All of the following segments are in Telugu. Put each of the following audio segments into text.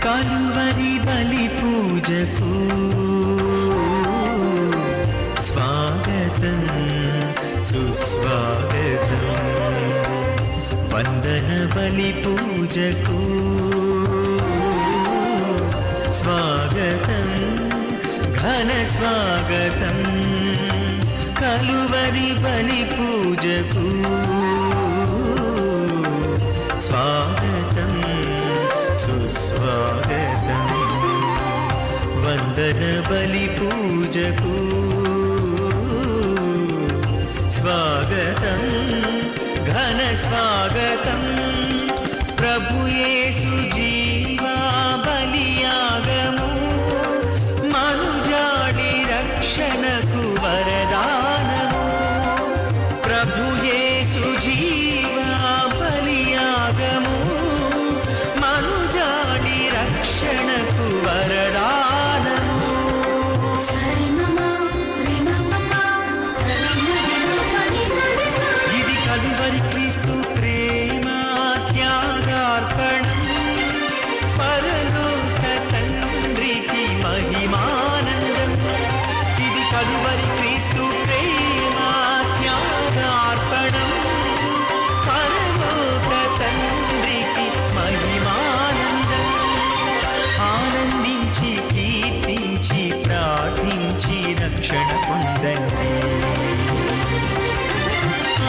కలువరి బలి పూజకు స్వాగతం సుస్వాగతం, వందన బలి పూజకు స్వాగతం ఘన స్వాగతం, కలువరి బలి పూజకు స్వాగతం సుస్వాగతం, వందన బలి పూజకు స్వాగతం ఘన స్వాగతం, ప్రభు యేసు జీవా బలియాగము మనుజాడి రక్షణకు వరదానము, ప్రభు యేసు జీవా బలియాగము మనుజాడి రక్షణకు వరదానము. ఇది కలువరి క్రీస్తు ప్రేమ త్యాగార్పణం, పరలోక తండ్రికి మహిమానందం. ఇది కలువరి క్రీస్తు ప్రేమ త్యాగార్పణం, పరలోక తండ్రికి మహిమానందం. ఆనందించి కీర్తించి ప్రార్థించి రక్షణ పొందండి,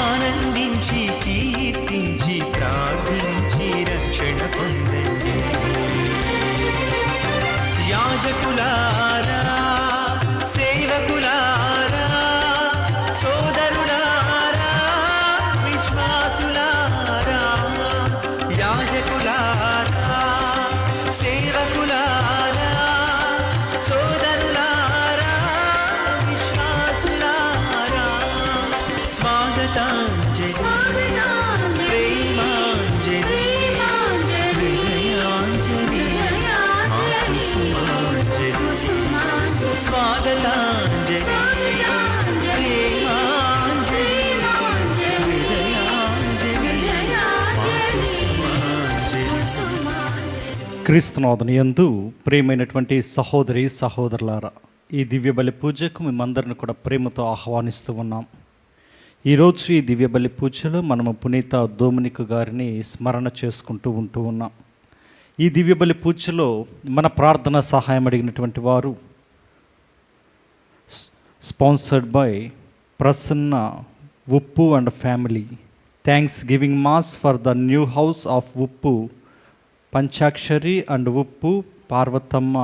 ఆనందించి కీర్తించి ప్రార్థించి రక్షణ పొందండి. యాజకులారా సేవకులారా సోదరులారా విశ్వాసులారా, యాజకులారా సేవకులారా సోదరులారా విశ్వాసులారా, స్వాగతాంజలి ప్రేమాంజలి హృదయాంజలి మా కుసుమాంజలి, స్వాగతాంజలి ప్రేమాంజలి హృదయాంజలి మా కుసుమాంజలి. క్రీస్తునాథుని యందు ప్రియమైనటువంటి సహోదరి సహోదరులారా, ఈ దివ్య బలి పూజకు మేమందరిని కూడా ప్రేమతో ఆహ్వానిస్తూ ఉన్నాం. ఈరోజు ఈ దివ్య బలి పూజలో మనము పునీత దోమినిక్ గారిని స్మరణ చేసుకుంటూ ఉన్నాం. ఈ దివ్య బలి పూజలో మన ప్రార్థన సహాయం అడిగినటువంటి వారు sponsored by Prasanna Uppu and family. Thanksgiving mass for the new house of Uppu Panchakshari and Uppu Parvathamma,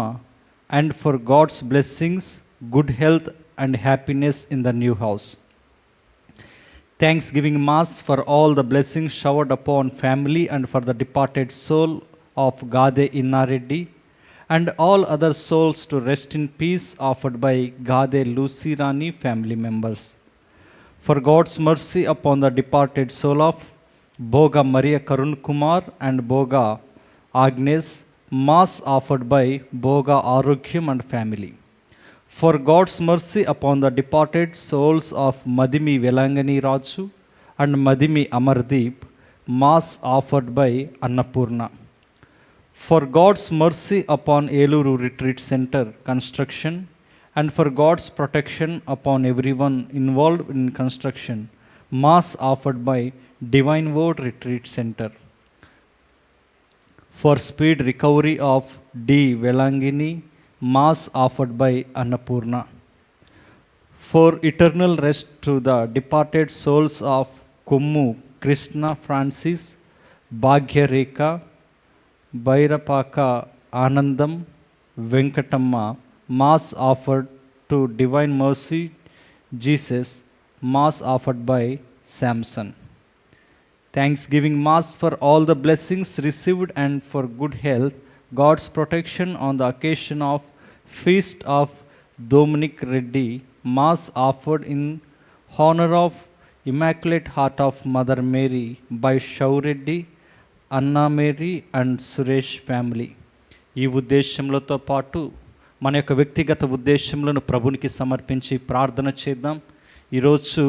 and for God's blessings, good health and happiness in the new house. Thanksgiving Mass for all the blessings showered upon family and for the departed soul of Gade Innareddy and all other souls to rest in peace, offered by Gade Lucy Rani family members. For God's mercy upon the departed soul of Boga Maria Karun Kumar and Boga Agnes, Mass offered by Boga Arogyam and family. For God's mercy upon the departed souls of Madimi Velangani Raju and Madimi Amardeep, Mass offered by Annapurna. For God's mercy upon Eluru Retreat Center construction and for God's protection upon everyone involved in construction, Mass offered by Divine Word Retreat Center. For speed recovery of D. Velangini, Mass offered by Annapurna. For eternal rest to the departed souls of Kummu Krishna Francis, Bhagya Rekha, Bairapaka Anandam Venkatamma, mass offered to divine mercy Jesus, mass offered by Samson. Thanksgiving Mass for all the blessings received and for good health, God's protection on the occasion of Feast of Dominic Reddy, Mass offered in honor of Immaculate Heart of Mother Mary by Shaw Reddy, Anna Mary and Suresh family. ఈ ఉద్దేశములతో పాటు మన యొక్క వ్యక్తిగత ఉద్దేశములను ప్రభునికి సమర్పించి ప్రార్థన చేద్దాం. ఈరోజు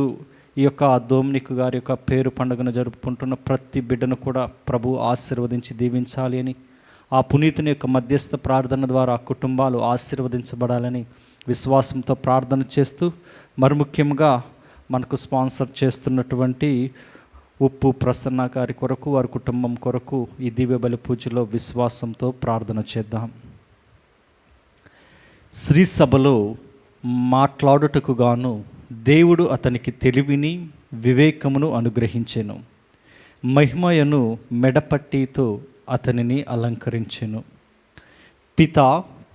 ఈ యొక్క దోమ్నిక్ గారి యొక్క పేరు పండుగను జరుపుకుంటున్న ప్రతి బిడ్డను కూడా ప్రభు ఆశీర్వదించి దీవించాలి అని, ఆ పునీతుని యొక్క మధ్యస్థ ప్రార్థన ద్వారా కుటుంబాలు ఆశీర్వదించబడాలని విశ్వాసంతో ప్రార్థన చేస్తూ, మరి ముఖ్యంగా మనకు స్పాన్సర్ చేస్తున్నటువంటి ఉప్పు ప్రసన్న గారి కొరకు, వారి కుటుంబం కొరకు ఈ దివ్య బలి పూజలో విశ్వాసంతో ప్రార్థన చేద్దాం. శ్రీ సభలో మాట్లాడుటకు గాను దేవుడు అతనికి తెలివిని వివేకమును అనుగ్రహించెను. మహిమయను మెడపట్టితో అతనిని అలంకరించెను. పితా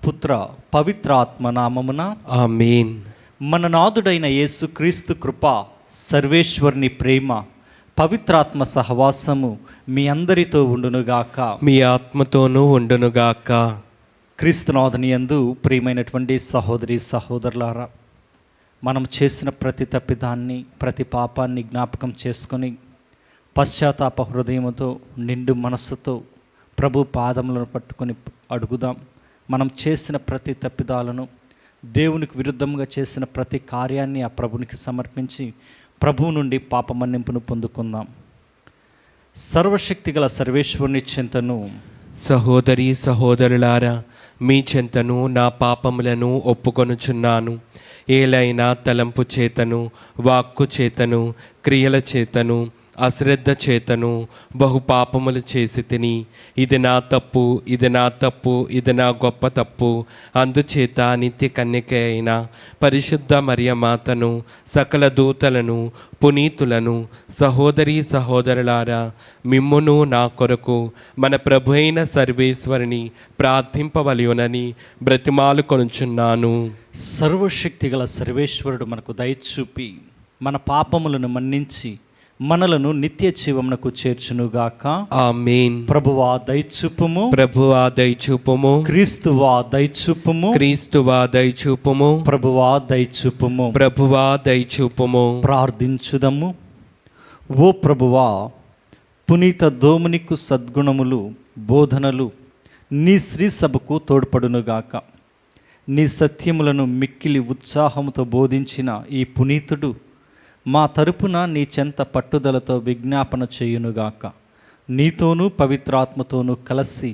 పుత్ర పవిత్రాత్మ నామమున ఆమేన్. మన నాథుడైన యేసుక్రీస్తు కృప, సర్వేశ్వరుని ప్రేమ, పవిత్రాత్మ సహవాసము మీ అందరితో ఉండునుగాక. మీ ఆత్మతోనూ ఉండునుగాక. క్రీస్తునాథుని యందు ప్రియమైనటువంటి సహోదరి సహోదరులారా, మనం చేసిన ప్రతి తప్పిదాన్ని, ప్రతి పాపాన్ని జ్ఞాపకం చేసుకొని పశ్చాత్తాప హృదయముతో, నిండు మనస్సుతో ప్రభు పాదములను పట్టుకొని అడుగుదాం. మనం చేసిన ప్రతి తప్పిదాలను, దేవునికి విరుద్ధంగా చేసిన ప్రతి కార్యాన్ని ఆ ప్రభునికి సమర్పించి ప్రభువు నుండి పాప మన్నింపును పొందుకుందాం. సర్వశక్తి గల సర్వేశ్వరుని చెంతను, సహోదరి సహోదరులారా, మీ చెంతను నా పాపములను ఒప్పుకొనుచున్నాను. ఏలైనా తలంపు చేతను, వాక్కు చేతను, క్రియల చేతను, అశ్రద్ధ చేతను బహు పాపములు చేసి తిని, ఇది నా తప్పు, ఇది నా తప్పు, ఇది నా గొప్ప తప్పు. అందుచేత నిత్య కన్యక అయిన పరిశుద్ధ మరియమాతను, సకల దూతలను, పునీతులను, సహోదరి సహోదరులారా, మిమ్మును నా కొరకు మన ప్రభు అయిన సర్వేశ్వరుని ప్రార్థింపవలయునని బ్రతిమాలు కొనుచున్నాను. సర్వశక్తి గల సర్వేశ్వరుడు మనకు దయచూపి మన పాపములను మన్నించి మనలను నిత్య జీవమునకు చేర్చునుగాక. ఆమేన్. ప్రభువా దయచూపుము, ప్రభువా దయచూపుము, క్రీస్తువా దయచూపుము, క్రీస్తువా దయచూపుము, ప్రభువా దయచూపుము. ప్రభువా దయచూపుము. ప్రార్థించుదము. ఓ ప్రభువా, పునీత దోమునికు సద్గుణములు, బోధనలు నీ శ్రీ సభకు తోడ్పడునుగాక. నీ సత్యములను మిక్కిలి ఉత్సాహముతో బోధించిన ఈ పునీతుడు మా తరపున నీ చెంత పట్టుదలతో విజ్ఞాపన చేయునుగాక. నీతోనూ పవిత్రాత్మతోనూ కలిసి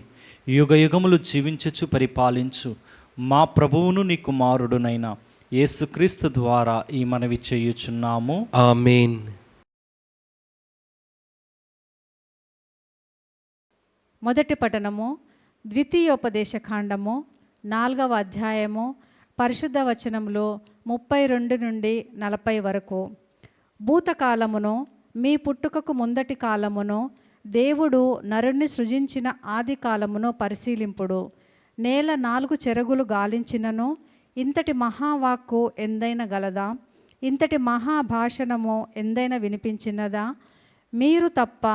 యుగయుగములు జీవించుచు పరిపాలించు మా ప్రభువును నీ కుమారుడునైన యేసుక్రీస్తు ద్వారా ఈ మనవి చేయుచున్నాము. ఆమేన్. మొదటి పఠనము ద్వితీయోపదేశకాండము 4వ అధ్యాయము పరిశుద్ధ వచనములో 32 నుండి 40 వరకు. భూతకాలమును మీ పుట్టుకకు ముందటి కాలమును దేవుడు నరుణ్ణి సృజించిన ఆది కాలమును పరిశీలింపుడు. నేల 4 చెరగులు గాలించినను ఇంతటి మహావాక్కు ఎందైనా గలదా? ఇంతటి మహాభాషణము ఎందైనా వినిపించినదా? మీరు తప్ప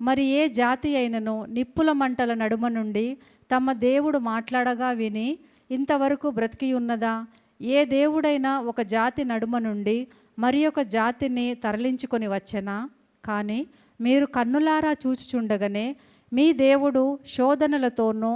మరి ఏ జాతి అయినను నిప్పుల మంటల నడుమ నుండి తమ దేవుడు మాట్లాడగా విని ఇంతవరకు బ్రతికి ఉన్నదా? ఏ దేవుడైనా ఒక జాతి నడుమ నుండి మరి ఒక జాతిని తరలించుకొని వచ్చెనా? కానీ మీరు కన్నులారా చూచుచుండగానే మీ దేవుడు శోధనలతోనూ,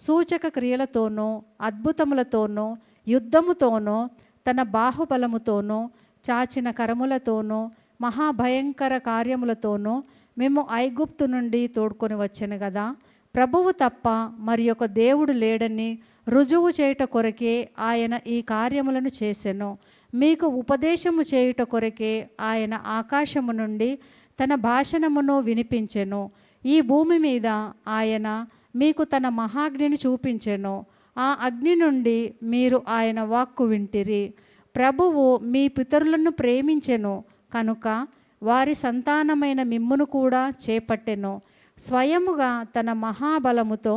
సూచక క్రియలతోనూ, అద్భుతములతోనూ, యుద్ధముతోనూ, తన బాహుబలముతోనూ, చాచిన కరములతోనూ, మహాభయంకర కార్యములతోనూ మేము ఐగుప్తు నుండి తోడుకొని వచ్చాను కదా. ప్రభువు తప్ప మరి ఒక దేవుడు లేడని రుజువు చేయుట కొరకే ఆయన ఈ కార్యములను చేసెను. మీకు ఉపదేశము చేయుట కొరకే ఆయన ఆకాశము నుండి తన భాషణమును వినిపించెను. ఈ భూమి మీద ఆయన మీకు తన మహాగ్నిని చూపించెను. ఆ అగ్ని నుండి మీరు ఆయన వాక్కు వింటిరి. ప్రభువు మీ పితరులను ప్రేమించెను కనుక వారి సంతానమైన మిమ్మును కూడా చేపట్టెను. స్వయముగా తన మహాబలముతో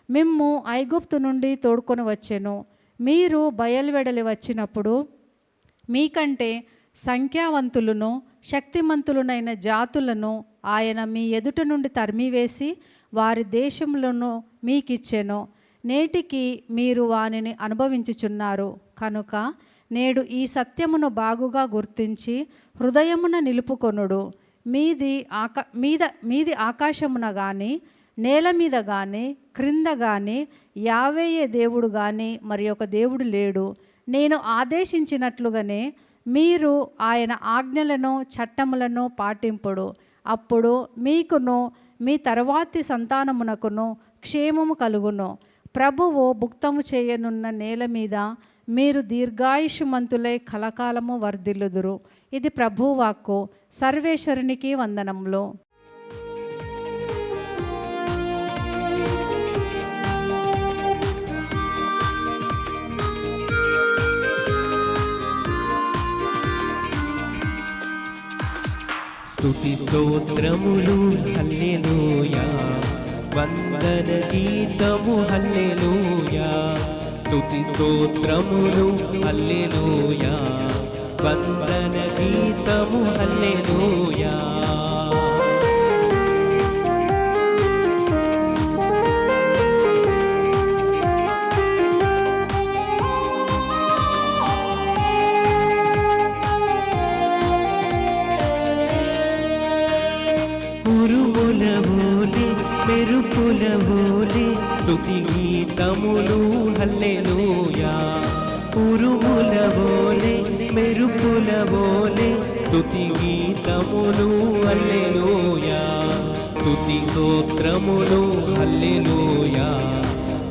మిమ్ము ఐగుప్తు నుండి తోడుకొని వచ్చెను. మీరు బయలువెడలి వచ్చినప్పుడు మీకంటే సంఖ్యావంతులను శక్తిమంతులనైన జాతులను ఆయన మీ ఎదుట నుండి తరిమివేసి వారి దేశములను మీకిచ్చెను. నేటికి మీరు వానిని అనుభవించుచున్నారు. కనుక నేడు ఈ సత్యమును బాగుగా గుర్తించి హృదయమున నిలుపుకొనుడు. మీది ఆకాశమున కానీ నేల మీద కానీ క్రింద కానీ యావేయే దేవుడు కానీ మరి ఒక దేవుడు లేడు. నేను ఆదేశించినట్లుగానే మీరు ఆయన ఆజ్ఞలను చట్టములను పాటింపుడు. అప్పుడు మీకును మీ తరువాతి సంతానమునకును క్షేమము కలుగును. ప్రభువు భుక్తము చేయనున్న నేల మీద మీరు దీర్ఘాయుష్మంతులై కలకాలము వర్ధిల్లుదురు. ఇది ప్రభువాక్కు. సర్వేశ్వరునికి వందనములు. స్తుతి స్తోత్రములు హల్లెలూయా, వందన గీతము హల్లెలూయా. స్తుతి స్తోత్రములు హల్లెలూయా, వందన గీతము హల్లెలూయా. మెరుపుల వోలే స్తుతి గీతములు హల్లెలూయా. ఉరుముల వోలే మెరుపుల వోలే స్తుతి గీతములు హల్లెలూయా. స్తుతి స్తోత్రములు హల్లెలూయా,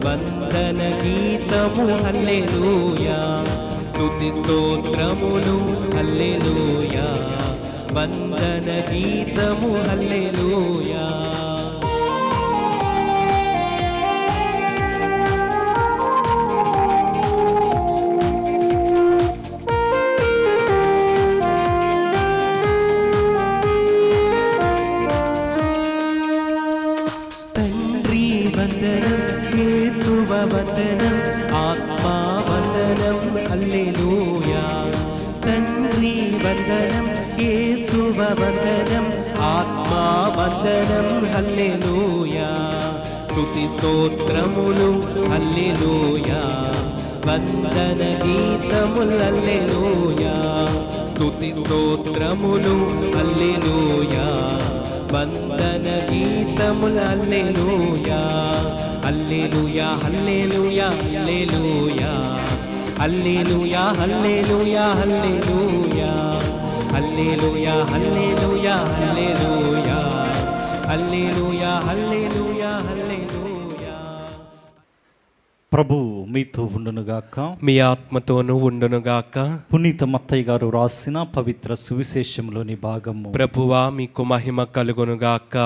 వందన గీతము హల్లెలూయా. స్తుతి స్తోత్రములు హల్లెలూయా, వందన గీతము హల్లెలూయా. తండ్రి వందనం, యేసువ వందనం, ఆత్మా వందనం హల్లెలూయా. తండ్రి వందనం, యేసువ వందనం, ఆత్మా వందనం హల్లెలూయా. స్తుతి స్తోత్రములు హల్లెలూయా, వందన గీతములు హల్లెలూయా. స్తుతి స్తోత్రములు హల్లెలూయా, వందన గీతములు హల్లెలూయా. హల్లెలూయా హల్లెలూయా హల్లెలూయా, హల్లెలూయా హల్లెలూయా హల్లెలూయా, హల్లెలూయా హల్లెలూయా హల్లెలూయా, హల్లెలూయా హల్లెలూయా హల్లెలూయా. ప్రభువు మీతో ఉండునుగాక, మీ ఆత్మతోనూ ఉండునుగాక. పునీత మత్తయ్య గారు రాసిన పవిత్ర సువిశేషంలోని భాగము. ప్రభువా మీకు మహిమ కలుగునుగాక.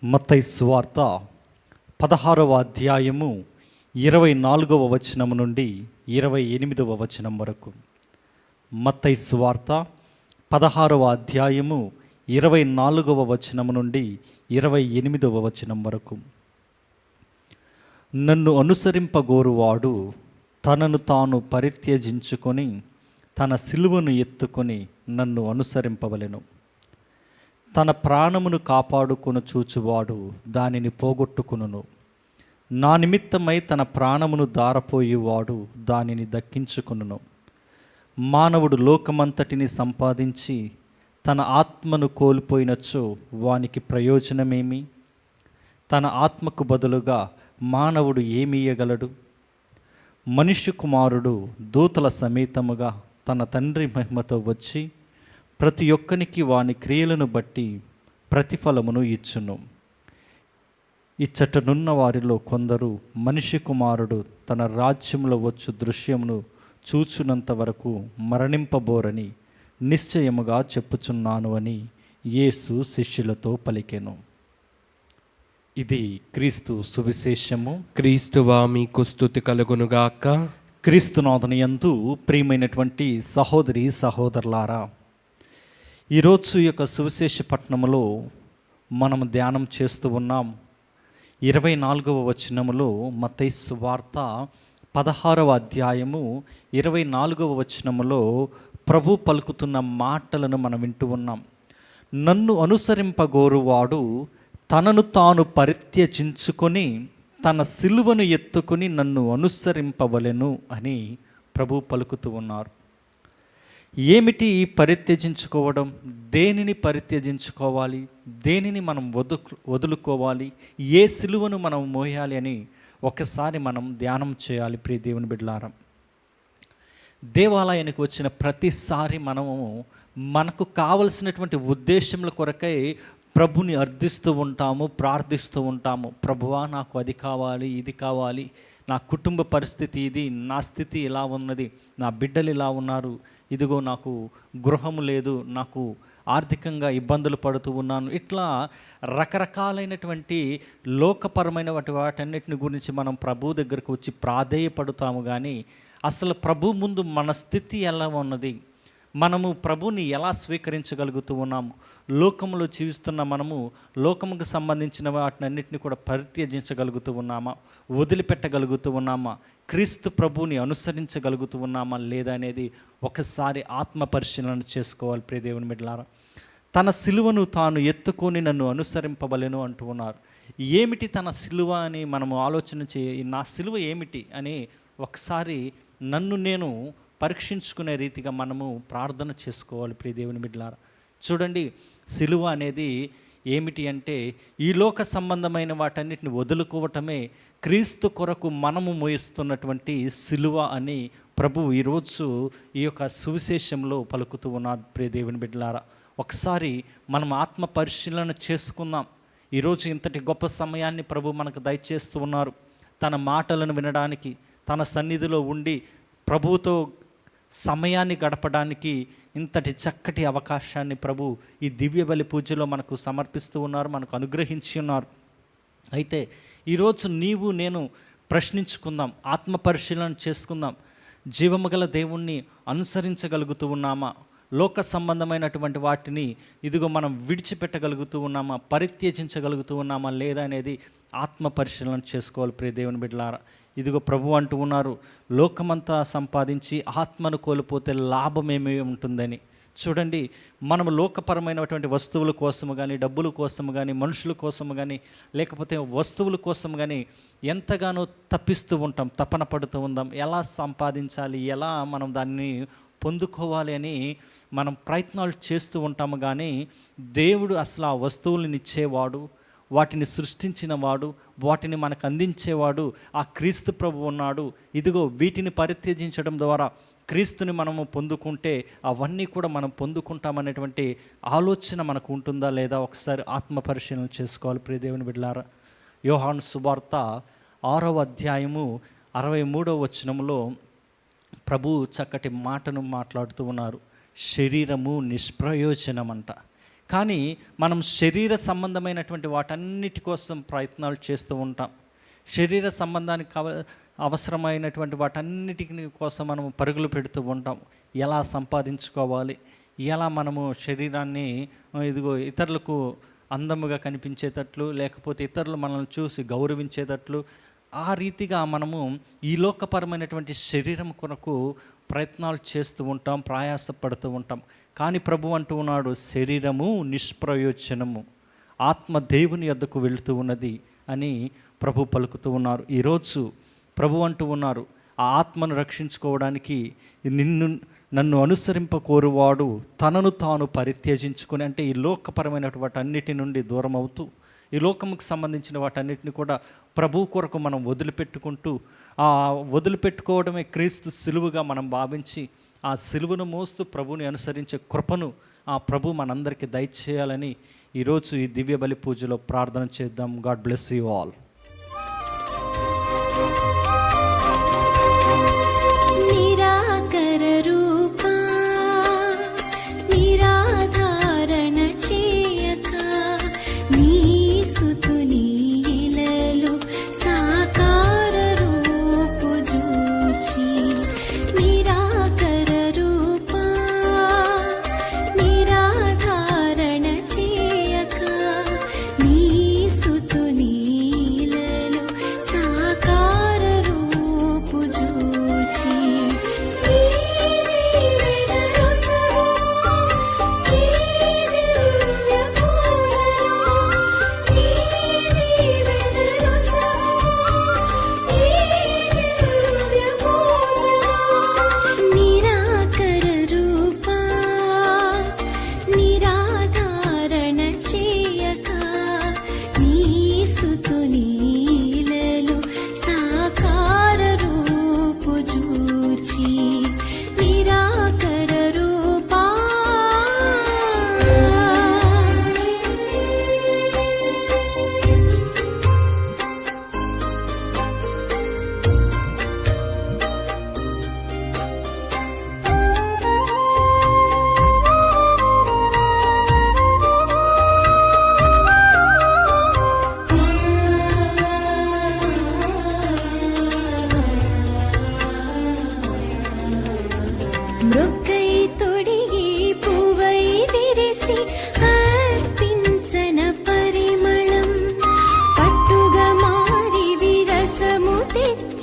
మత్తయి సువార్త 16వ అధ్యాయము 24వ వచనము నుండి 28వ వచనం వరకు. మత్తయి సువార్త 16వ అధ్యాయము 24వ వచనము నుండి 28వ వచనం వరకు. నన్ను అనుసరింపగోరువాడు తనను తాను పరిత్యజించుకొని తన సిలువను ఎత్తుకొని నన్ను అనుసరింపవలెను. తన ప్రాణమును కాపాడుకొను చూచువాడు దానిని పోగొట్టుకొనును. నా నిమిత్తమై తన ప్రాణమును దారపోయేవాడు దానిని దక్కించుకొనును. మానవుడు లోకమంతటిని సంపాదించి తన ఆత్మను కోల్పోయినచో వానికి ప్రయోజనమేమి? తన ఆత్మకు బదులుగా మానవుడు ఏమీయగలడు? మనుష్య కుమారుడు దూతల సమేతముగా తన తండ్రి మహిమతో వచ్చి ప్రతి ఒక్కనికి వాని క్రియలను బట్టి ప్రతిఫలమును ఇచ్చును. ఇచ్చటనున్న వారిలో కొందరు మనిషి కుమారుడు తన రాజ్యంలో వచ్చు దృశ్యమును చూచునంత వరకు మరణింపబోరని నిశ్చయముగా చెప్పుచున్నాను అని యేసు శిష్యులతో పలికెను. ఇది క్రీస్తు సువిశేషము. క్రీస్తువా మీకు స్తుతి కలుగునుగాక. క్రీస్తునాథునియందు ప్రియమైనటువంటి సహోదరి సహోదరులారా, ఈరోజు యొక్క సువిశేష పట్టణంలో మనం ధ్యానం చేస్తూ ఉన్నాం. 24వ వచనములో మత్తయి సువార్త 16వ అధ్యాయము 24వ వచనములో ప్రభు పలుకుతున్న మాటలను మనం వింటూ ఉన్నాం. నన్ను అనుసరింపగోరువాడు తనను తాను పరిత్యజించుకొని తన సిలువను ఎత్తుకొని నన్ను అనుసరింపవలెను అని ప్రభు పలుకుతూ ఉన్నారు. ఏమిటి ఈ పరిత్యజించుకోవడం? దేనిని పరిత్యజించుకోవాలి? దేనిని మనం వదులుకోవాలి? ఏ సిలువను మనం మోయాలి అని ఒకసారి మనం ధ్యానం చేయాలి. ప్రియ దేవుని బిడ్డలారా, దేవాలయానికి వచ్చిన ప్రతిసారి మనము మనకు కావలసినటువంటి ఉద్దేశముల కొరకై ప్రభుని అర్థిస్తూ ఉంటాము, ప్రార్థిస్తూ ఉంటాము. ప్రభువా, నాకు అది కావాలి, ఇది కావాలి, నా కుటుంబ పరిస్థితి ఇది, నా స్థితి ఇలా ఉన్నది, నా బిడ్డలు ఇలా ఉన్నారు, ఇదిగో నాకు గృహము లేదు, నాకు ఆర్థికంగా ఇబ్బందులు పడుతూ ఉన్నాను. ఇట్లా రకరకాలైనటువంటి లోకపరమైన వాటన్నిటిని గురించి మనం ప్రభు దగ్గరకు వచ్చి ప్రాధేయపడుతాము. కానీ అసలు ప్రభు ముందు మన స్థితి ఎలా ఉన్నది, మనము ప్రభుని ఎలా స్వీకరించగలుగుతూ ఉన్నాము, లోకములో జీవిస్తున్న మనము లోకముకు సంబంధించిన వాటినన్నిటిని కూడా పరిత్యజించగలుగుతూ ఉన్నామా, వదిలిపెట్టగలుగుతూ ఉన్నామా, క్రీస్తు ప్రభుని అనుసరించగలుగుతూ ఉన్నామా లేదా అనేది ఒకసారి ఆత్మ పరిశీలన చేసుకోవాలి. ప్రియ దేవుని బిడ్డలారా, తన సిలువను తాను ఎత్తుకొని నన్ను అనుసరింపవలెను అంటూ ఉన్నారు. ఏమిటి తన సిలువ అని మనము ఆలోచన నా సిలువ ఏమిటి అని ఒకసారి నన్ను నేను పరీక్షించుకునే రీతిగా మనము ప్రార్థన చేసుకోవాలి. ప్రియ దేవుని బిడ్డలారా, చూడండి, సిలువ అనేది ఏమిటి అంటే ఈ లోక సంబంధమైన వాటన్నిటిని వదులుకోవటమే క్రీస్తు కొరకు మనము మోయిస్తున్నటువంటి సిలువ అని ప్రభు ఈరోజు ఈ యొక్క సువిశేషంలో పలుకుతూ ఉన్నారు. ప్రియ దేవుని బిడ్డలారా, ఒకసారి మనం ఆత్మ పరిశీలన చేసుకుందాం. ఈరోజు ఇంతటి గొప్ప సమయాన్ని ప్రభు మనకు దయచేస్తూ ఉన్నారు. తన మాటలను వినడానికి, తన సన్నిధిలో ఉండి ప్రభువుతో సమయాన్ని గడపడానికి ఇంతటి చక్కటి అవకాశాన్ని ప్రభు ఈ దివ్య బలి పూజలో మనకు సమర్పిస్తూ ఉన్నారు, మనకు అనుగ్రహించి ఉన్నారు. అయితే ఈరోజు నీవు నేను ప్రశ్నించుకుందాం, ఆత్మ పరిశీలన చేసుకుందాం. జీవము గల దేవుణ్ణి అనుసరించగలుగుతూ ఉన్నామా? లోక సంబంధమైనటువంటి వాటిని ఇదిగో మనం విడిచిపెట్టగలుగుతూ ఉన్నామా, పరిత్యజించగలుగుతూ ఉన్నామా లేదా అనేది ఆత్మ పరిశీలన చేసుకోవాలి. ప్రియ దేవుని బిడ్డలారా, ఇదిగో ప్రభు అంటూ ఉన్నారు, లోకమంతా సంపాదించి ఆత్మను కోల్పోతే లాభం ఏమి ఉంటుందని. చూడండి, మనము లోకపరమైనటువంటి వస్తువుల కోసము కానీ, డబ్బుల కోసము కానీ, మనుషుల కోసము కానీ, లేకపోతే వస్తువుల కోసం కానీ ఎంతగానో తప్పిస్తూ ఉంటాం, తపన పడుతూ ఉందాం. ఎలా సంపాదించాలి, ఎలా మనం దాన్ని పొందుకోవాలి అని మనం ప్రయత్నాలు చేస్తూ ఉంటాము. కానీ దేవుడు అసలు ఆ వస్తువులను ఇచ్చేవాడు, వాటిని సృష్టించిన వాడు, వాటిని మనకు అందించేవాడు ఆ క్రీస్తు ప్రభు ఉన్నాడు. ఇదిగో వీటిని పరిత్యజించడం ద్వారా క్రీస్తుని మనము పొందుకుంటే అవన్నీ కూడా మనం పొందుకుంటామనేటువంటి ఆలోచన మనకు ఉంటుందా లేదా ఒకసారి ఆత్మ పరిశీలన చేసుకోవాలి. ప్రియ దేవుని బిడ్డలారా, యోహాను సువార్త 6వ అధ్యాయము 63వ వచనములో ప్రభు చక్కటి మాటను మాట్లాడుతూ ఉన్నారు. శరీరము నిష్ప్రయోజనమంట. కానీ మనం శరీర సంబంధమైనటువంటి వాటన్నిటి కోసం ప్రయత్నాలు చేస్తూ ఉంటాం. శరీర సంబంధానికి అవసరమైనటువంటి వాటన్నిటి కోసం మనము పరుగులు పెడుతూ ఉంటాం. ఎలా సంపాదించుకోవాలి, ఎలా మనము శరీరాన్ని ఇదిగో ఇతరులకు అందముగా కనిపించేటట్లు, లేకపోతే ఇతరులు మనల్ని చూసి గౌరవించేటట్లు, ఆ రీతిగా మనము ఈ లోకపరమైనటువంటి శరీరం కొరకు ప్రయత్నాలు చేస్తూ ఉంటాం, ప్రయాసపడుతూ ఉంటాం. కానీ ప్రభు అంటూ ఉన్నాడు, శరీరము నిష్ప్రయోజనము, ఆత్మ దేవుని యొద్దకు వెళుతూ ఉన్నది అని ప్రభు పలుకుతూ ఉన్నారు. ఈరోజు ప్రభు అంటూ ఉన్నారు, ఆ ఆత్మను రక్షించుకోవడానికి నన్ను అనుసరింపకోరువాడు తనను తాను పరిత్యజించుకొని, అంటే ఈ లోకపరమైనటువంటి వాటన్నిటి నుండి దూరం అవుతూ ఈ లోకముకు సంబంధించిన వాటన్నిటిని కూడా ప్రభు కొరకు మనం వదిలిపెట్టుకుంటూ, ఆ వదిలిపెట్టుకోవడమే క్రీస్తు సిలువగా మనం భావించి ఆ సిలువను మోస్తూ ప్రభుని అనుసరించే కృపను ఆ ప్రభు మనందరికీ దయచేయాలని ఈరోజు ఈ దివ్య బలి పూజలో ప్రార్థన చేద్దాం. God bless you all. నిరాకర రూపా నిరాధారణ చేయక నీ సుతుని ఇలలో సాకార రూపు జూచి, నిరాకర రూపా నిరాధారణ చేయక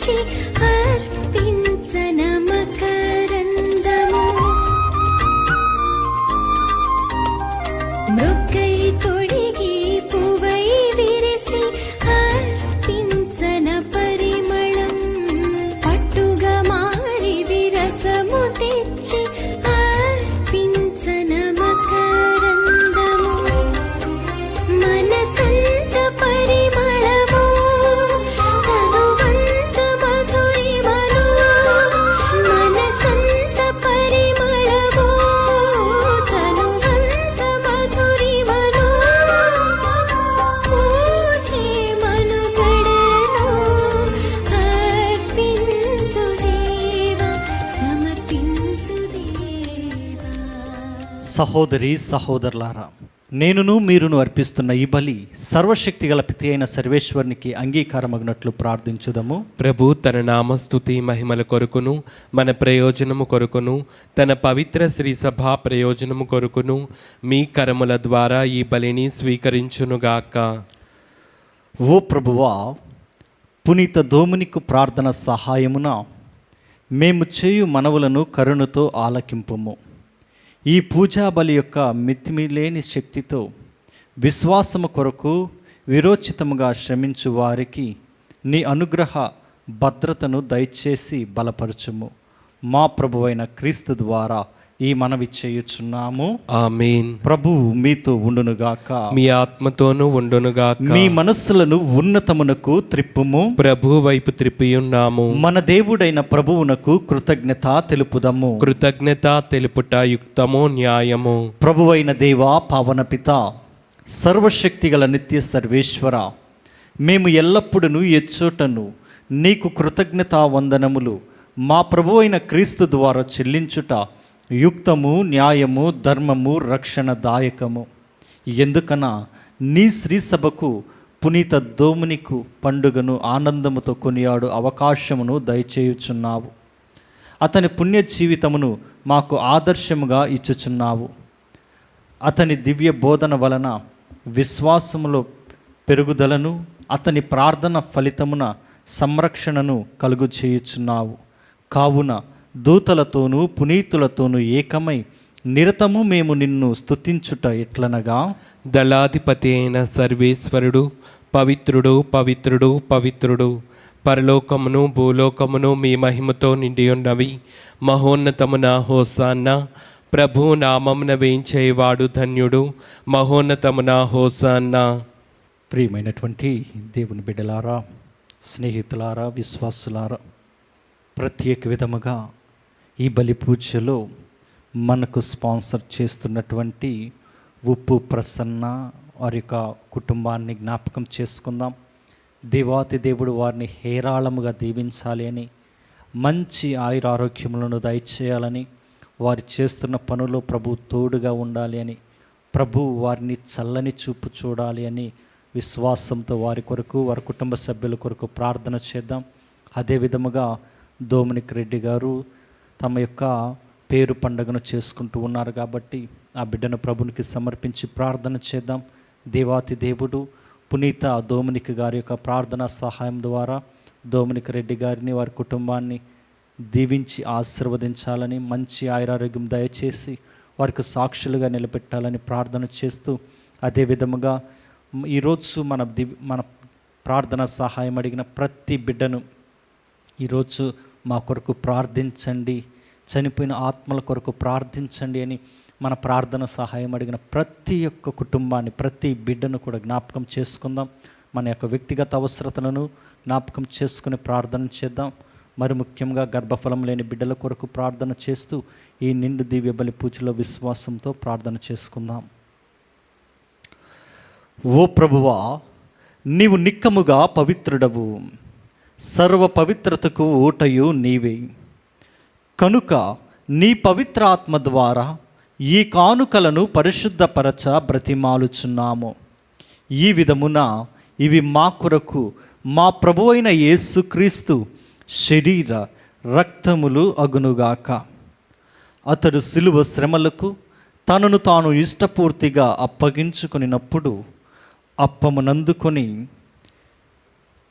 తెచ్చి అర్పించన మకరందము మృక్కై తొడిగి పువ్వై విరిసి అర్పించన పరిమళం పట్టుగా మారి విరసము తెచ్చి అర్పించన మకరందము మనసంత పరిమళము తనువంత మధురిమను మనసంత పరిమళము తనువంత మధురిమను పూజే మనుగడను అర్పింతు దేవా సమర్పింతు దేవా. సహోదరి సహోదరులారా, నేనును మీరును అర్పిస్తున్న ఈ బలి సర్వశక్తిగల పితి అయిన సర్వేశ్వరునికి అంగీకారమగినట్లు ప్రార్థించుదము. ప్రభు తన నామస్తుతి మహిమల కొరకును మన ప్రయోజనము కొరకును తన పవిత్ర శ్రీ సభా ప్రయోజనము కొరకును మీ కరముల ద్వారా ఈ బలిని స్వీకరించునుగాక. ఓ ప్రభువా, పునీత దోమునికు ప్రార్థన సహాయమున మేము చేయు మనవులను కరుణతో ఆలకింపుము. ఈ పూజా బలి యొక్క మితిమిలేని శక్తితో విశ్వాసము కొరకు విరోచితముగా శ్రమించు వారికి నీ అనుగ్రహ భద్రతను దయచేసి బలపరచుము. మా ప్రభువైన క్రీస్తు ద్వారా ఈ మనవి చేయుచున్నాము. ఆమేన్. ప్రభువు మీతో ఉండునుగాక. మీ ఆత్మతోనూ ఉండునుగాక. మీ మనస్సులను ఉన్నతమునకు త్రిప్పుము. ప్రభు వైపు త్రిప్పియున్నాము. మన దేవుడైన ప్రభువునకు కృతజ్ఞత తెలుపుదము. కృతజ్ఞత తెలుపుట యుక్తము న్యాయము. ప్రభువైన దేవా, పావన పిత, సర్వశక్తిగల నిత్య సర్వేశ్వర, మేము ఎల్లప్పుడూ ఎచ్చోటను నీకు కృతజ్ఞతా వందనములు మా ప్రభువైన క్రీస్తు ద్వారా చెల్లించుట యుక్తము, న్యాయము, ధర్మము, రక్షణదాయకము. ఎందుకన నీ శ్రీసభకు పునీత దోమునికు పండుగను ఆనందముతో కొనియాడు అవకాశమును దయచేయుచున్నావు. అతని పుణ్య జీవితమును మాకు ఆదర్శముగా ఇచ్చుచున్నావు. అతని దివ్య బోధన వలన విశ్వాసములో పెరుగుదలను, అతని ప్రార్థన ఫలితమున సంరక్షణను కలుగు చేయుచున్నావు. కావున దూతలతోనూ పునీతులతోనూ ఏకమై నిరతము మేము నిన్ను స్తుతించుట ఎట్లనగా, దళాధిపతి అయిన సర్వేశ్వరుడు పవిత్రుడు పవిత్రుడు పవిత్రుడు, పరలోకమును భూలోకమును మీ మహిమతో నిండియున్నవి. మహోన్నతమున హోసాన్న. ప్రభు నామమున వేయించేవాడు ధన్యుడు. మహోన్నతమున హోసాన్న. ప్రియమైనటువంటి దేవుని బిడ్డలారా, స్నేహితులారా, విశ్వాసులారా, ప్రత్యేక విధముగా ఈ బలి పూజలో మనకు స్పాన్సర్ చేస్తున్నటువంటి ఉప్పు ప్రసన్న వారి యొక్క కుటుంబాన్ని జ్ఞాపకం చేసుకుందాం. దేవాతి దేవుడు వారిని హేరాళముగా దీవించాలి అని, మంచి ఆయురారోగ్యములను దయచేయాలని, వారు చేస్తున్న పనులో ప్రభు తోడుగా ఉండాలి అని, ప్రభు వారిని చల్లని చూపు చూడాలి అని విశ్వాసంతో వారి కొరకు, వారి కుటుంబ సభ్యుల కొరకు ప్రార్థన చేద్దాం. అదే విధముగా దోమినిక్ రెడ్డి గారు తమ యొక్క పేరు పండుగను చేసుకుంటూ ఉన్నారు కాబట్టి ఆ బిడ్డను ప్రభునికి సమర్పించి ప్రార్థన చేద్దాం. దేవాతి దేవుడు పునీత దోమినిక్ గారి యొక్క ప్రార్థనా సహాయం ద్వారా దోమినిక్ రెడ్డి గారిని, వారి కుటుంబాన్ని దీవించి ఆశీర్వదించాలని, మంచి ఆయురారోగ్యం దయచేసి వారికి సాక్షులుగా నిలబెట్టాలని ప్రార్థన చేస్తూ, అదే విధముగా ఈరోజు మన ప్రార్థన సహాయం అడిగిన ప్రతి బిడ్డను ఈరోజు మా కొరకు ప్రార్థించండి, చనిపోయిన ఆత్మల కొరకు ప్రార్థించండి అని మన ప్రార్థన సహాయం అడిగిన ప్రతి ఒక్క కుటుంబాన్ని, ప్రతి బిడ్డను కూడా జ్ఞాపకం చేసుకుందాం. మన యొక్క వ్యక్తిగత అవసరతలను జ్ఞాపకం చేసుకుని ప్రార్థన చేద్దాం. మరి ముఖ్యంగా గర్భఫలం లేని బిడ్డల కొరకు ప్రార్థన చేస్తూ ఈ నిండు దివ్య బలి పూజలో విశ్వాసంతో ప్రార్థన చేసుకుందాం. ఓ ప్రభువా, నీవు నిక్కముగా పవిత్రుడవు, సర్వ పవిత్రతకు ఊటయు నీవే. కనుక నీ పవిత్ర ఆత్మ ద్వారా ఈ కానుకలను పరిశుద్ధపరచ బ్రతిమాలుచున్నాము. ఈ విధమున ఇవి మా కొరకు మా ప్రభువైన యేసుక్రీస్తు శరీర రక్తములు అగునుగాక. అతడు సిలువ శ్రమలకు తనను తాను ఇష్టపూర్తిగా అప్పగించుకొనినప్పుడు అప్పమునందుకొని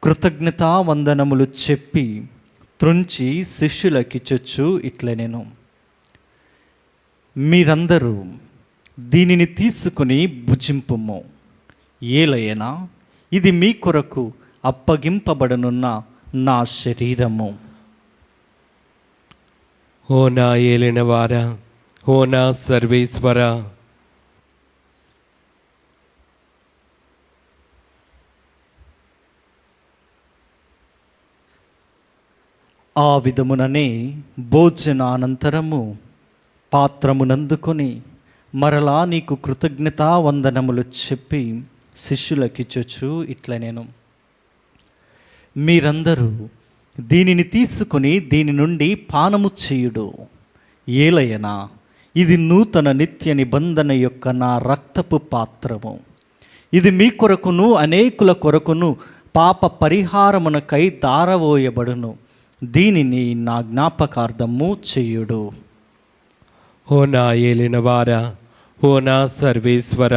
కృతజ్ఞతావందనములు చెప్పి త్రుంచి శిష్యులకిచ్చొచ్చు ఇట్లనెను, మీరందరూ దీనిని తీసుకుని భుజింపుము, ఏలయనా ఇది మీ కొరకు అప్పగింపబడనున్న నా శరీరము. ఓ నా ఏలినవారా, ఓ నా సర్వేశ్వర, ఆ విధముననే భోజనానంతరము పాత్రమునందుకొని మరలా నీకు కృతజ్ఞతావందనములు చెప్పి శిష్యులకిచ్చొచ్చు ఇట్లనెను, మీరందరూ దీనిని తీసుకుని దీని నుండి పానము చేయుడు, ఏలయనా ఇది నూతన నిత్య నిబంధన యొక్క నా రక్తపు పాత్రము. ఇది మీ కొరకును అనేకుల కొరకును పాప పరిహారమునకై దారవోయబడును. దీనిని నా జ్ఞాపకార్థము చేయుడు. ఓ నా ఏలినవారా, ఓ నా సర్వేశ్వర,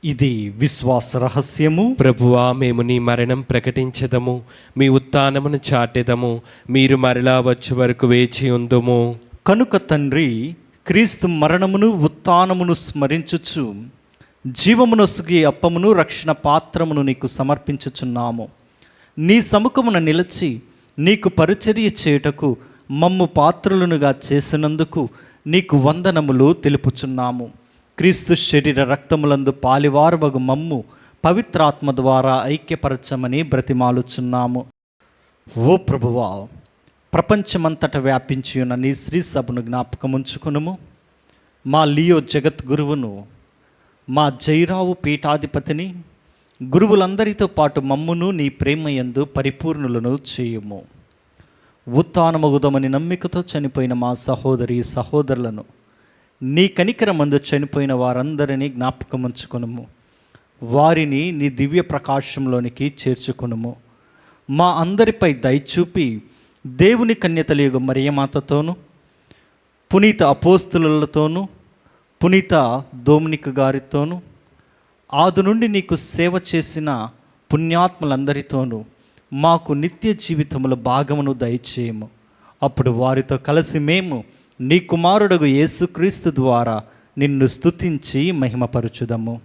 ఇది విశ్వాస రహస్యము. ప్రభువా, మేము నీ మరణం ప్రకటించదము, మీ ఉత్థానమును చాటెదము, మీరు మరలా వచ్చే వరకు వేచి ఉందుము. కనుక తండ్రి, క్రీస్తు మరణమును ఉత్థానమును స్మరించుచు జీవమునొసగి అప్పమును రక్షణ పాత్రమును నీకు సమర్పించుచున్నాము. నీ సముఖమున నిలిచి నీకు పరిచర్య చేయుటకు మమ్ము పాత్రులనుగా చేసినందుకు నీకు వందనములు తెలుపుచున్నాము. క్రీస్తు శరీర రక్తములందు పాలివారవగు మమ్ము పవిత్రాత్మ ద్వారా ఐక్యపరచమని బ్రతిమాలుచున్నాము. ఓ ప్రభువా, ప్రపంచమంతట వ్యాపించి ఉన్న నీ శ్రీ సభను జ్ఞాపకముంచుకునుము. మా లియో జగద్గురువును, మా జైరావు పీఠాధిపతిని, గురువులందరితో పాటు మమ్మును నీ ప్రేమయందు పరిపూర్ణులను చేయుము. ఉత్థానమగుదమని నమ్మికతో చనిపోయిన మా సహోదరి సహోదరులను, నీ కనికరమందు చనిపోయిన వారందరినీ జ్ఞాపకముంచుకొనుము. వారిని నీ దివ్య ప్రకాశంలోనికి చేర్చుకొనుము. మా అందరిపై దయచూపి దేవుని కన్యతలియుగు మరియమాతతోనూ, పునీత అపోస్తులతోనూ, పునీత దోమినిక్ గారితోనూ, ఆది నుండి నీకు సేవ చేసిన పుణ్యాత్ములందరితోనూ మాకు నిత్య జీవితముల భాగమును దయచేయము. అప్పుడు వారితో కలిసి మేము నీ కుమారుడగు యేసుక్రీస్తు ద్వారా నిన్ను స్తుతించి మహిమపరచుదము.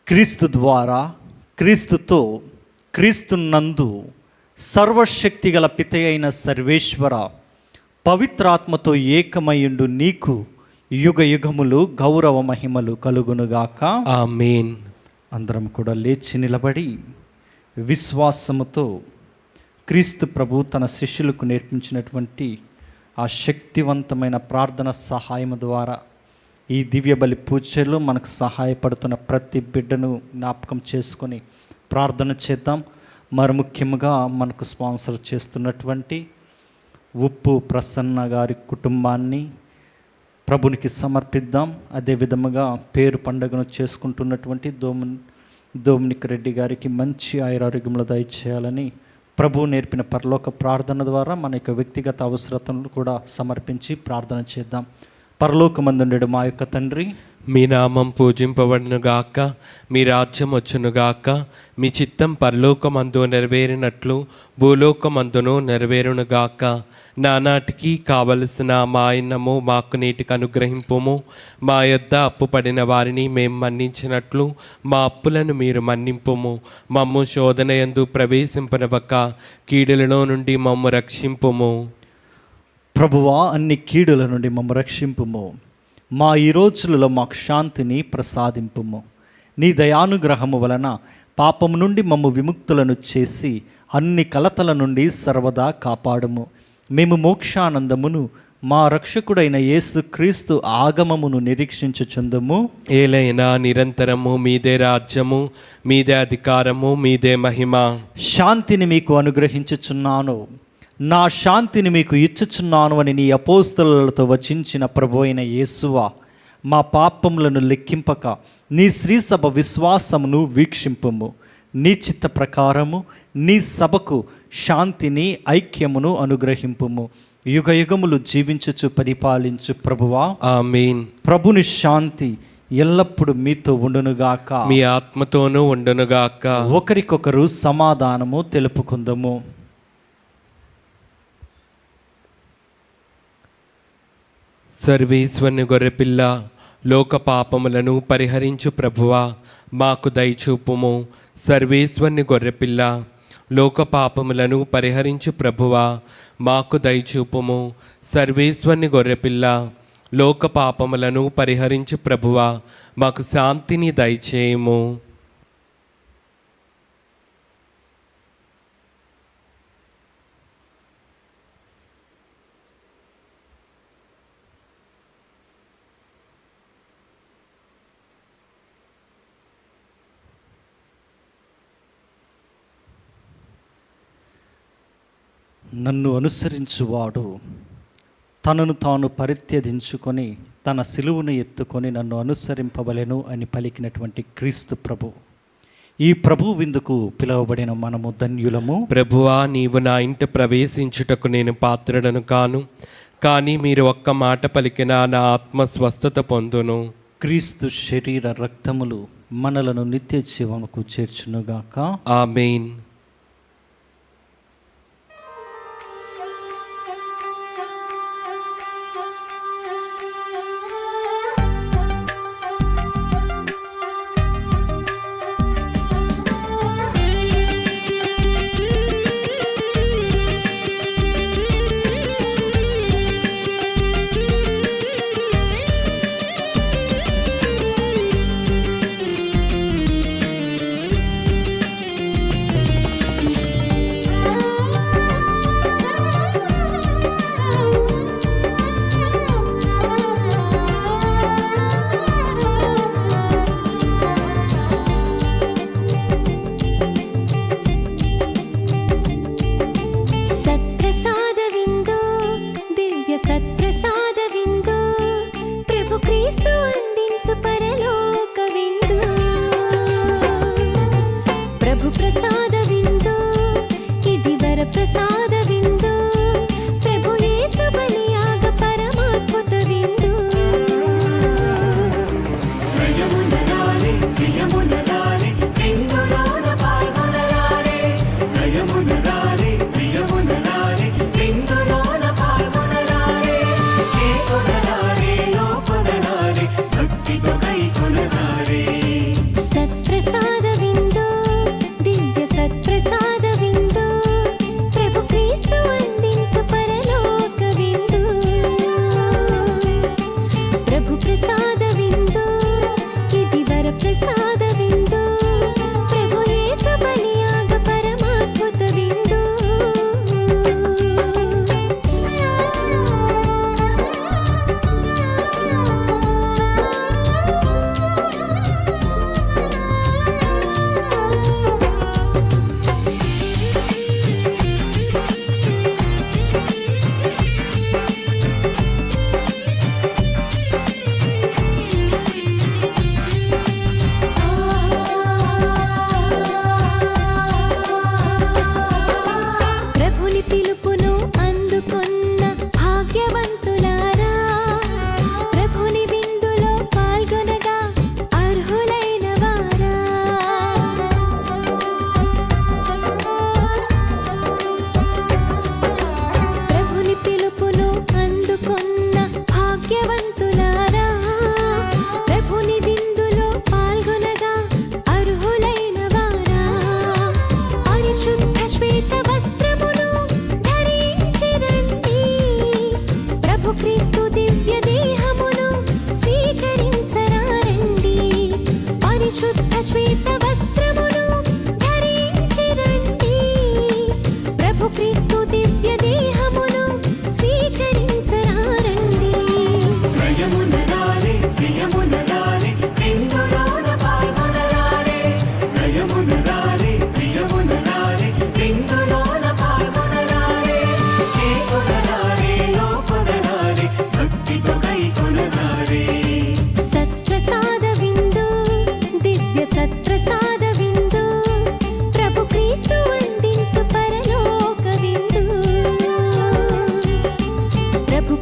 క్రీస్తు ద్వారా, క్రీస్తుతో, క్రీస్తునందు సర్వశక్తి గల పిత అయిన సర్వేశ్వర, పవిత్రాత్మతో ఏకమయుండు నీకు యుగ యుగములు గౌరవ మహిమలు కలుగునుగాక. ఆమేన్. అందరం కూడా లేచి నిలబడి విశ్వాసముతో క్రీస్తు ప్రభు తన శిష్యులకు నేర్పించినటువంటి ఆ శక్తివంతమైన ప్రార్థన సహాయం ద్వారా ఈ దివ్య బలి పూజలో మనకు సహాయపడుతున్న ప్రతి బిడ్డను జ్ఞాపకం చేసుకొని ప్రార్థన చేద్దాం. మరి ముఖ్యంగా మనకు స్పాన్సర్ చేస్తున్నటువంటి ఉప్పు ప్రసన్న గారి కుటుంబాన్ని ప్రభునికి సమర్పిద్దాం. అదే విధముగా పేరు పండుగను చేసుకుంటున్నటువంటి దోమినిక్ రెడ్డి గారికి మంచి ఆయురారోగ్యములు దయచేయాలని ప్రభు నేర్పిన పరలోక ప్రార్థన ద్వారా మన యొక్క వ్యక్తిగత అవసరతలను కూడా సమర్పించి ప్రార్థన చేద్దాం. పరలోకమందుండెడు మా యొక్క తండ్రి, మీ నామం పూజింపబడునుగాక, మీ రాజ్యం వచ్చునుగాక, మీ చిత్తం పరలోకమందు నెరవేరినట్లు భూలోకమందును నెరవేరునుగాక. నానాటికి కావలసిన మా అన్నము మాకు నేటికి అనుగ్రహింపుము. మా యొద్ద అప్పు పడిన వారిని మేము మన్నించినట్లు మా అప్పులను మీరు మన్నింపుము. మమ్ము శోధన యందు ప్రవేశింపనివ్వక కీడులలో నుండి మమ్ము రక్షింపుము. ప్రభువా, అన్ని కీడుల నుండి మమ్ము రక్షింపుము. మా ఈ రోజులలో మాకు శాంతిని ప్రసాదింపుము. నీ దయానుగ్రహము వలన పాపము నుండి మమ్ము విముక్తులను చేసి అన్ని కలతల నుండి సర్వదా కాపాడుము. మేము మోక్షానందమును మా రక్షకుడైన యేసుక్రీస్తు ఆగమమును నిరీక్షించుచుందుము. ఏలైనా నిరంతరము మీదే రాజ్యము, మీదే అధికారము, మీదే మహిమ. శాంతిని మీకు అనుగ్రహించుచున్నాను, నా శాంతిని మీకు ఇచ్చుచున్నాను అని నీ అపోస్తలులతో వచించిన ప్రభు అయిన యేసువా, మా పాపములను లెక్కింపక నీ శ్రీసభ విశ్వాసమును వీక్షింపుము. నీ చిత్త ప్రకారము నీ సభకు శాంతిని ఐక్యమును అనుగ్రహింపుము. యుగ యుగములు జీవించుచు పరిపాలించు ప్రభువా, ఆమేన్. ప్రభుని శాంతి ఎల్లప్పుడు మీతో ఉండునుగాక. మీ ఆత్మతోనూ ఉండునుగాక. ఒకరికొకరు సమాధానము తెలుపుకుందము. సర్వేశ్వరుని గొర్రెపిల్ల, లోక పాపములను పరిహరించు ప్రభువా, మాకు దయచూపుము. సర్వేశ్వరుని గొర్రెపిల్ల, లోక పాపములను పరిహరించు ప్రభువా, మాకు దయచూపుము. సర్వేశ్వరుని గొర్రెపిల్ల, లోక పాపములను పరిహరించు ప్రభువా, మాకు శాంతిని దయచేయము. నన్ను అనుసరించువాడు తనను తాను పరిత్యజించుకొని తన సిలువను ఎత్తుకొని నన్ను అనుసరింపవలెను అని పలికినటువంటి క్రీస్తు ప్రభు. ఈ ప్రభు విందుకు పిలువబడిన మనము ధన్యులము. ప్రభువా, నీవు నా ఇంట ప్రవేశించుటకు నేను పాత్రుడను కాను, కానీ మీరు ఒక్క మాట పలికినా నా ఆత్మ స్వస్థత పొందును. క్రీస్తు శరీర రక్తములు మనలను నిత్య జీవముకు చేర్చునుగాక. ఆమేన్.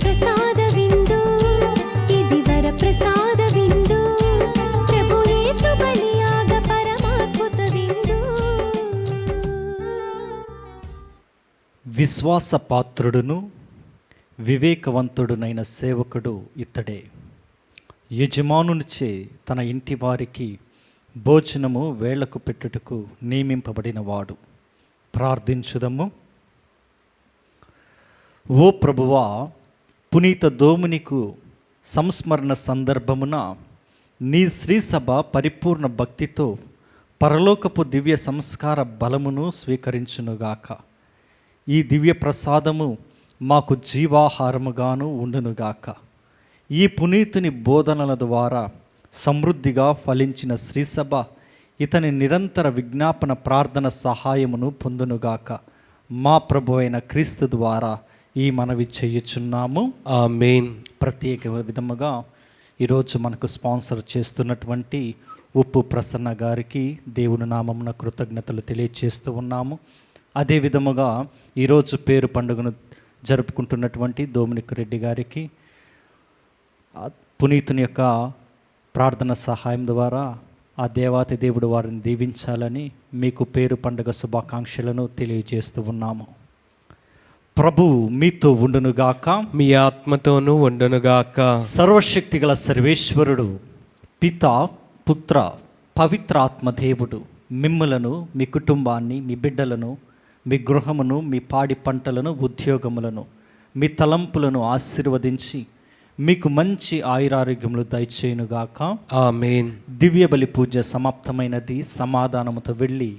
ప్రసాద విందు ఇది వర ప్రసాద విందు ప్రభు యేసు బలియాగ పరమాద్భుత విందు. విశ్వాస పాత్రుడును వివేకవంతుడునైన సేవకుడు ఇతడే. యజమానునిచే తన ఇంటి వారికి భోజనము వేళకు పెట్టుటకు నియమింపబడినవాడు. ప్రార్థించుదము. ఓ ప్రభువా, పునీత దోమునికు సంస్మరణ సందర్భమున నీ శ్రీసభ పరిపూర్ణ భక్తితో పరలోకపు దివ్య సంస్కార బలమును స్వీకరించునుగాక. ఈ దివ్య ప్రసాదము మాకు జీవాహారముగాను ఉండునుగాక. ఈ పునీతుని బోధనల ద్వారా సమృద్ధిగా ఫలించిన శ్రీసభ ఇతని నిరంతర విజ్ఞాపన ప్రార్థన సహాయమును పొందునుగాక. మా ప్రభు అయిన క్రీస్తు ద్వారా ఈ మనవి చేయుచున్నాము. ఆమేన్. ప్రత్యేక విధముగా ఈరోజు మనకు స్పాన్సర్ చేస్తున్నటువంటి ఉప్పు ప్రసన్న గారికి దేవుని నామమున కృతజ్ఞతలు తెలియజేస్తూ ఉన్నాము. అదే విధముగా ఈరోజు పేరు పండుగను జరుపుకుంటున్నటువంటి దోమినిక్ రెడ్డి గారికి పునీతుని యొక్క ప్రార్థన సహాయం ద్వారా ఆ దేవాతి దేవుడు వారిని దీవించాలని మీకు పేరు పండుగ శుభాకాంక్షలను తెలియజేస్తూ ఉన్నాము. ప్రభువు మీతో ఉండునుగాక, మీ ఆత్మతోనూ ఉండునుగాక. సర్వశక్తి గల సర్వేశ్వరుడు పిత పుత్ర పవిత్ర ఆత్మదేవుడు మిమ్ములను, మీ కుటుంబాన్ని, మీ బిడ్డలను, మీ గృహమును, మీ పాడి పంటలను, ఉద్యోగములను, మీ తలంపులను ఆశీర్వదించి మీకు మంచి ఆయురారోగ్యములు దయచేయునుగాక. ఆమేన్. దివ్య బలి పూజ సమాప్తమైనది. సమాధానముతో వెళ్ళి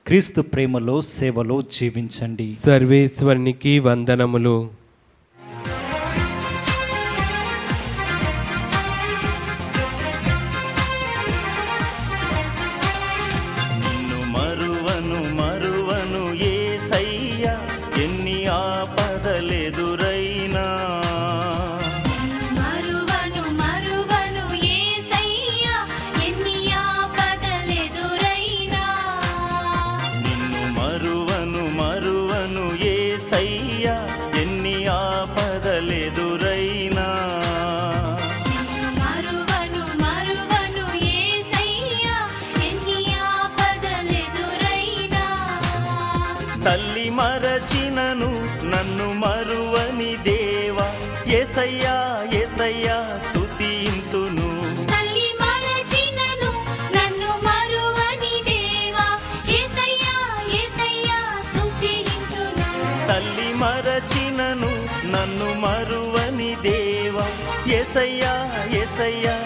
క్రీస్తు ప్రేమలో సేవలో జీవించండి. సర్వేశ్వరునికి వందనములు. నిన్ను మరువను మరువను యేసయ్యా, ఎన్ని ఆపదలెదురైనా. మరువను మరువను యేసయ్యా, ఎన్ని ఆపదలెదురైనా. నిన్ను మరువను మరువను యేసయ్యా, ఎన్ని ఆపదలెదురైనా. మరువను మరువను యేసయ్యా, ఎన్ని ఆపదలెదురైనా. తల్లి మరచినను నన్ను మరువని దేవా, యేసయ్యా యేసయ్యా స్తుతింతును. తల్లి మరచినను నన్ను మరువని దేవా, యేసయ్యా యేసయ్యా స్తుతింతును. తల్లి మరచినను నన్ను మరువని దేవా, యేసయ్యా యేసయ్యా